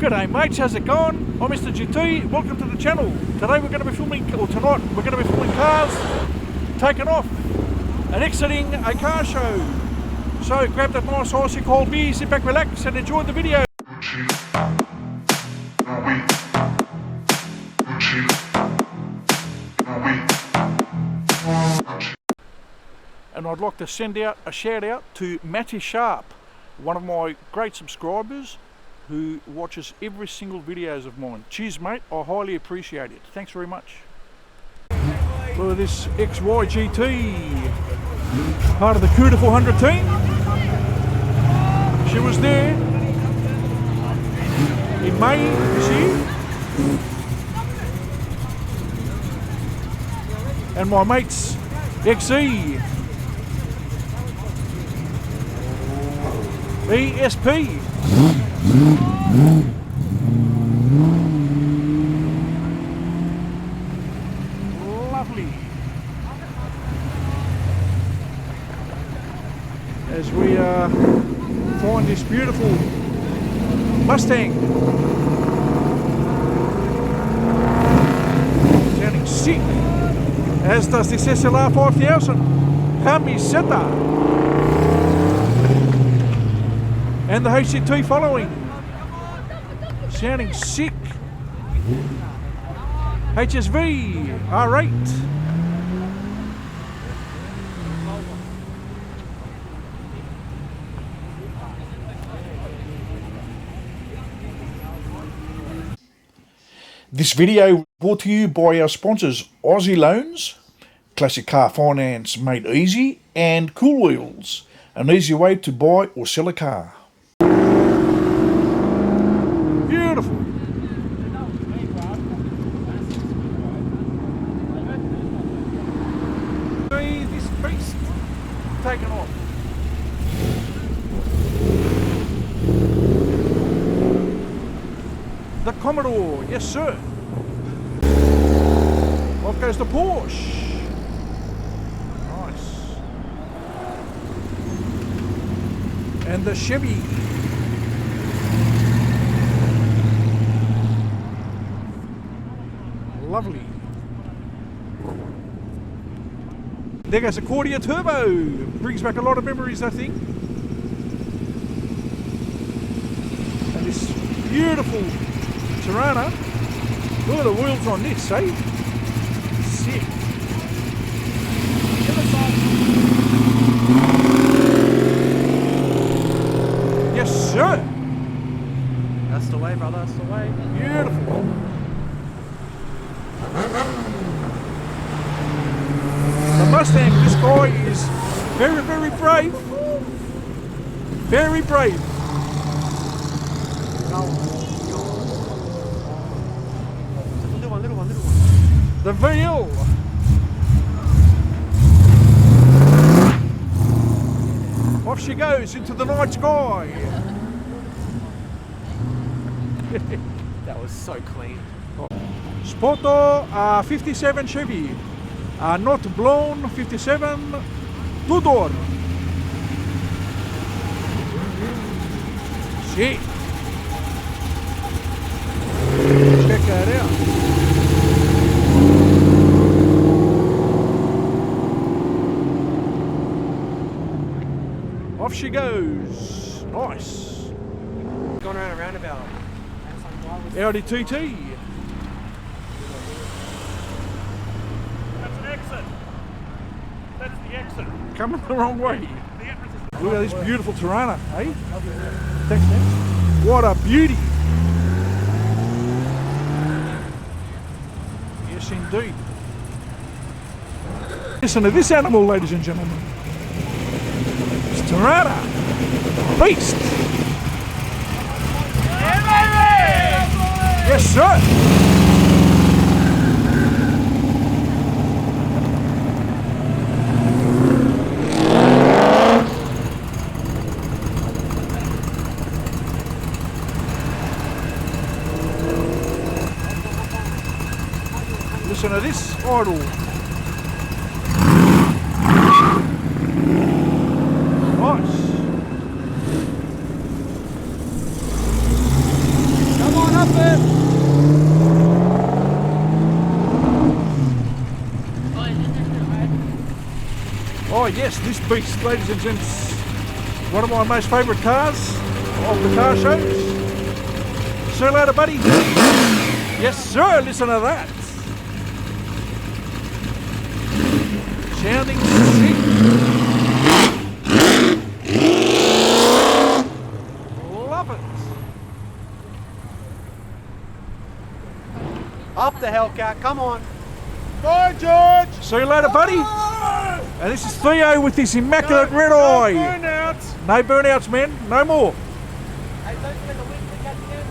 G'day mates, how's it going? I'm Mr. GT, welcome to the channel. Today we're going to be filming, or tonight we're going to be filming cars taking off and exiting a car show. So grab that nice icy cold beer, sit back, relax and enjoy the video. And I'd like to send out a shout out to Matty Sharp, one of my great subscribers who watches every single videos of mine. Cheers mate, I highly appreciate it. Thanks very much. For this XY GT, part of the CUDA 400 team. She was there in May this year. And my mates XE, ESP. Lovely. As we find this beautiful Mustang. Sounding sick. As does this SLR 5000. Camiseta. And the HCT following. Sounding sick. HSV R8. This video brought to you by our sponsors Aussie Loans, classic car finance made easy, and Coolwheels, an easy way to buy or sell a car. Beautiful. See this beast taken off. The Commodore, yes sir. Off goes the Porsche. Nice. And the Chevy. Lovely. There goes a Cordia Turbo. Brings back a lot of memories, I think. And this beautiful Tirana. Look at the wheels on this, eh? Sick. Yes, sir. That's the way, brother. That's the way. Beautiful. The Mustang, this guy is very, very brave. Very brave. Little one. The VL. Off she goes into the night sky. That was so clean. Spoto 57 Chevy. Not blown 57 two-door. See. Check that out. Off she goes. Nice. Going around a roundabout. Audi TT. That's an exit. That's the exit. Coming the wrong way. The entrance is Look at this beautiful Tirana, eh? Thanks, man. What a beauty. Yes, indeed. Listen to this animal, ladies and gentlemen. It's Tirana. Beast. Yes, sir. Listen to this idle. Nice. Come on. it! Oh yes, this beast, ladies and gents, one of my most favourite cars of the car shows. See you later, buddy. Yes sir, listen to that. Sounding sick. Love it. Up the Hellcat, come on. Bye, George! See you later, buddy. And this is Theo with his immaculate red eye. Burnouts! No burnouts, man. No more. Hey, don't forget the wind to catch again.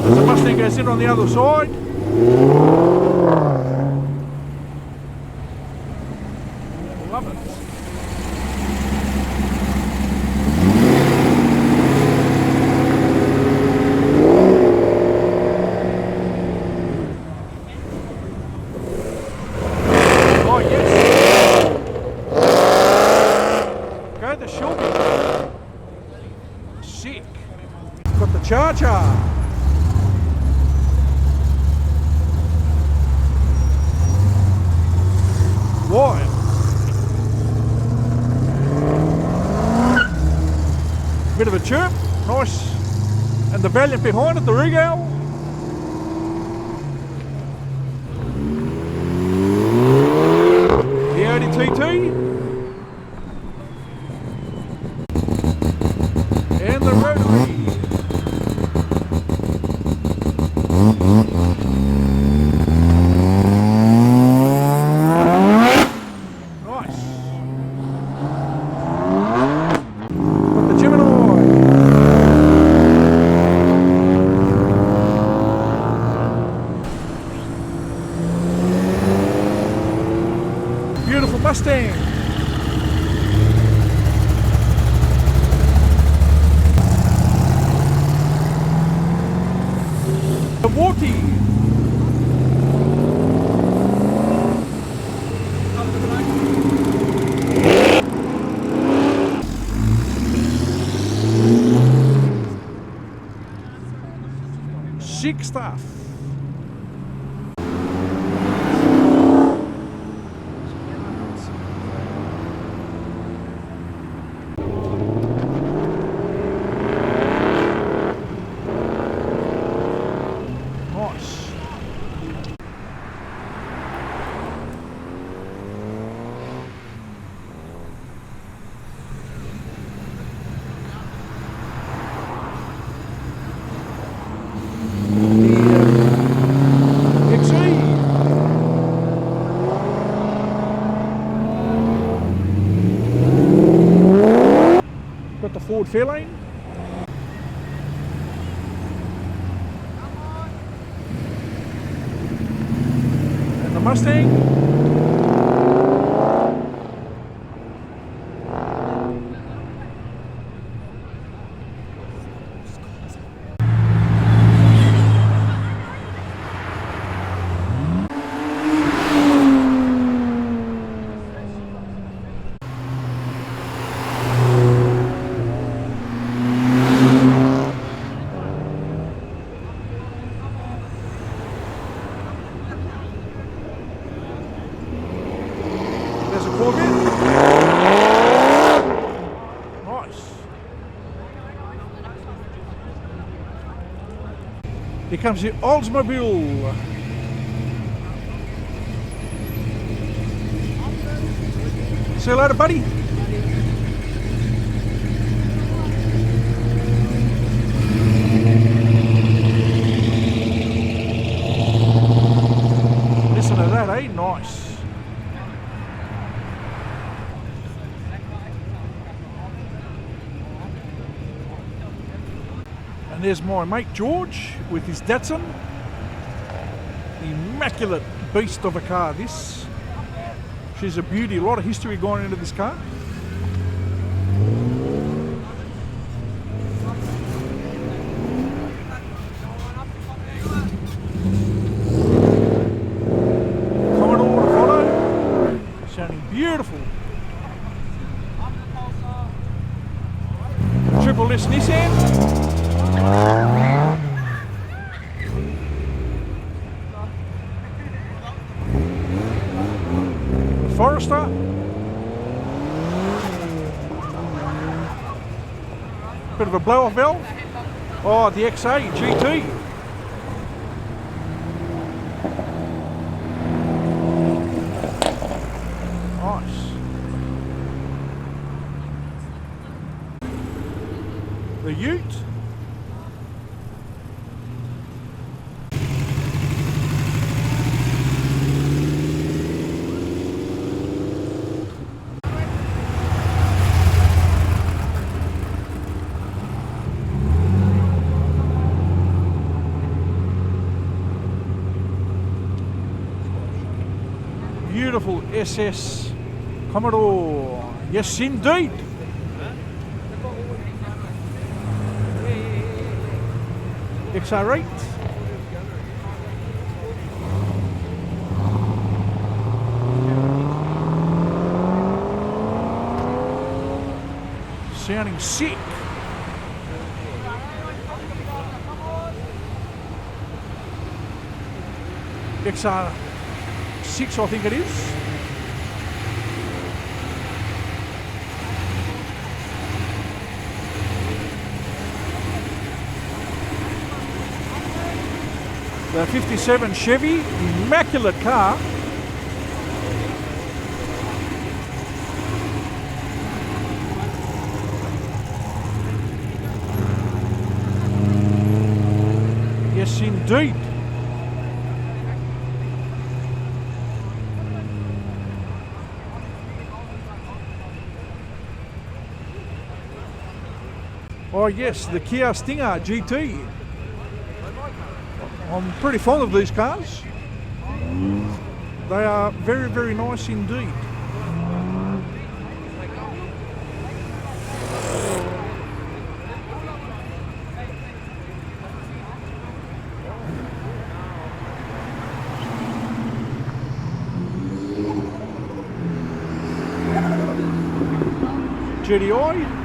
The Mustang goes in on the other side. Love it. Oh yes. Go the Shelby. Sick. Got the Charger. Wide. Bit of a chirp, nice. And the Valiant behind it, the Regal. The Audi TT. And the Rotary. Beautiful Mustang. The Walkie. Sick stuff. Nice. Got the Ford Fairlane. And the Mustang. There's a Corvette. Nice. Here comes the Oldsmobile. See you later, buddy. Listen to that, eh? Nice. And there's my mate George with his Datsun. Immaculate beast of a car, this. She's a beauty, a lot of history going into this car. Commodore to follow, sounding Beautiful. Triple S Nissan. Forester. Bit of a blow-off valve. Oh, the XA GT. Nice. The Ute. Beautiful SS Commodore. Yes, indeed. XR8. Sounding sick. XR6, I think it is. The 57 Chevy, immaculate car. Yes, indeed. Oh yes, the Kia Stinger GT. I'm pretty fond of these cars. They are very, very nice indeed. GDI.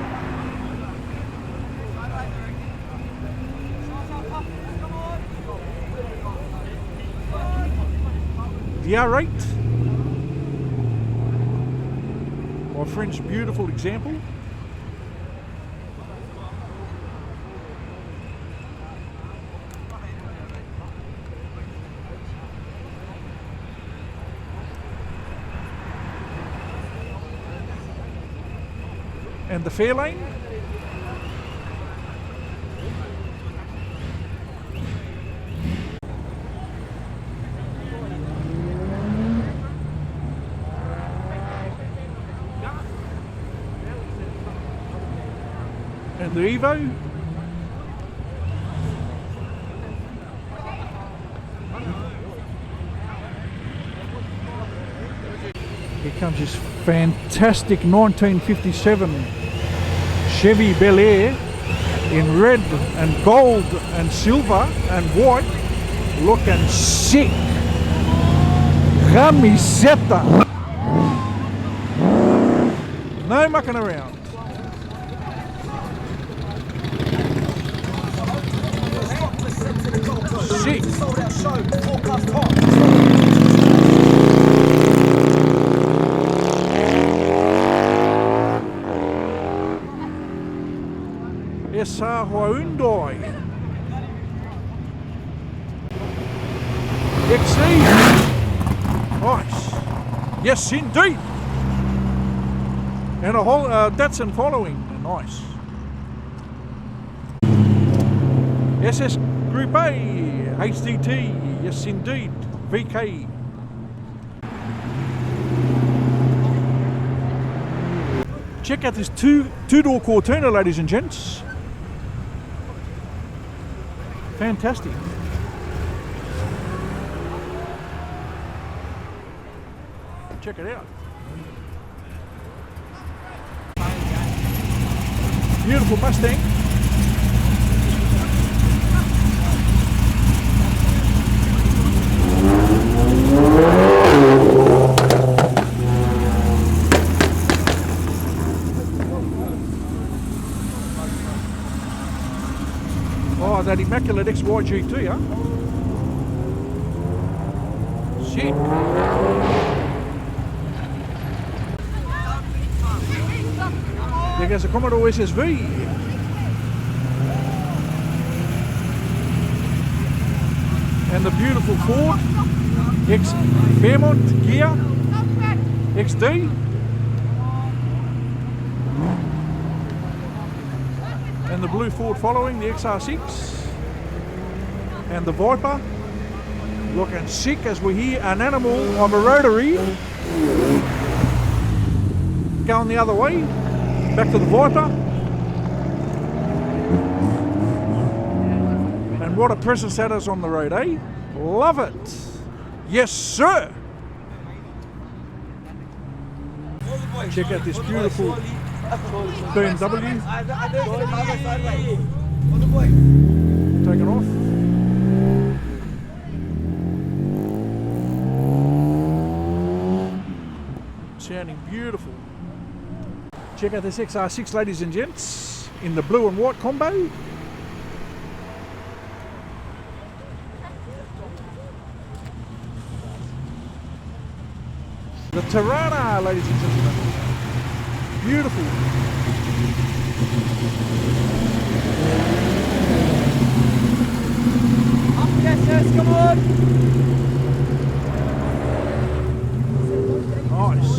The R8, my friend's beautiful example. And the Fairlane. And the Evo. Here comes this fantastic 1957 Chevy Bel Air in red and gold and silver and white, looking sick. Camiseta. No mucking around. Sick. SR Hyundai XE. Nice. Yes, indeed. And a whole Datsun following. Nice. SS Group A HDT. Yes, indeed. VK. Check out this two-door Cortina, ladies and gents. Fantastic. Check it out. Beautiful Mustang. immaculate XYGT, huh? Sick. There goes a Commodore SSV. And the beautiful Ford X Fairmont Gear XD. And the blue Ford following, the XR6. And the Viper. Looking sick as we hear an animal on a rotary going the other way. Back to the Viper. And what a presence that is on the road, eh? Love it. Yes, sir. Check out this beautiful BMW. Taking off. Sounding beautiful. Check out this XR6, ladies and gents, in the blue and white combo. The Tirana, ladies and gentlemen. Beautiful. Yes, come on. Nice.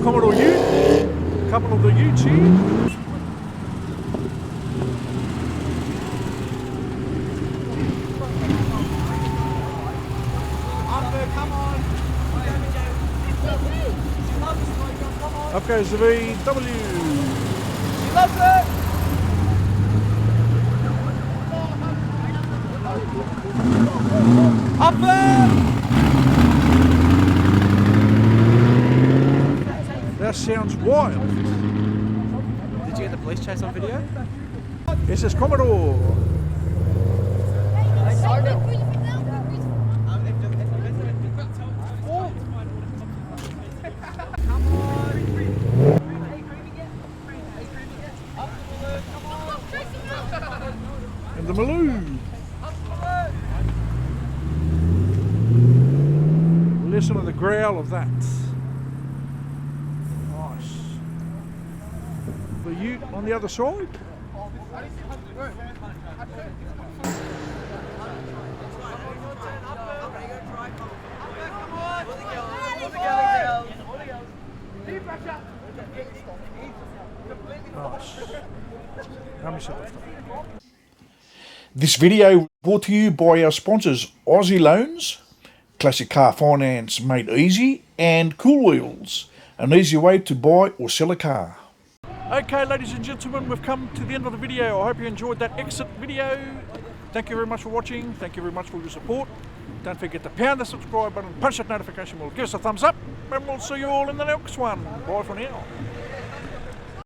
Commodore Ute, a couple of the Utes here. Up goes the VW. She loves it. Up there. That sounds wild. Did you get the police chase on video? This is Commodore. And the Maloo. Listen to the growl of that. Nice. The Ute on the other side. Nice. Have yourself a This video brought to you by our sponsors Aussie Loans, classic car finance made easy, and Coolwheels, an easy way to buy or sell a car. Okay, ladies and gentlemen, we've come to the end of the video. I hope you enjoyed that exit video. Thank you very much for watching. Thank you very much for your support. Don't forget to pound the subscribe button, punch that notification bell, give us a thumbs up, and we'll see you all in the next one. Bye for now.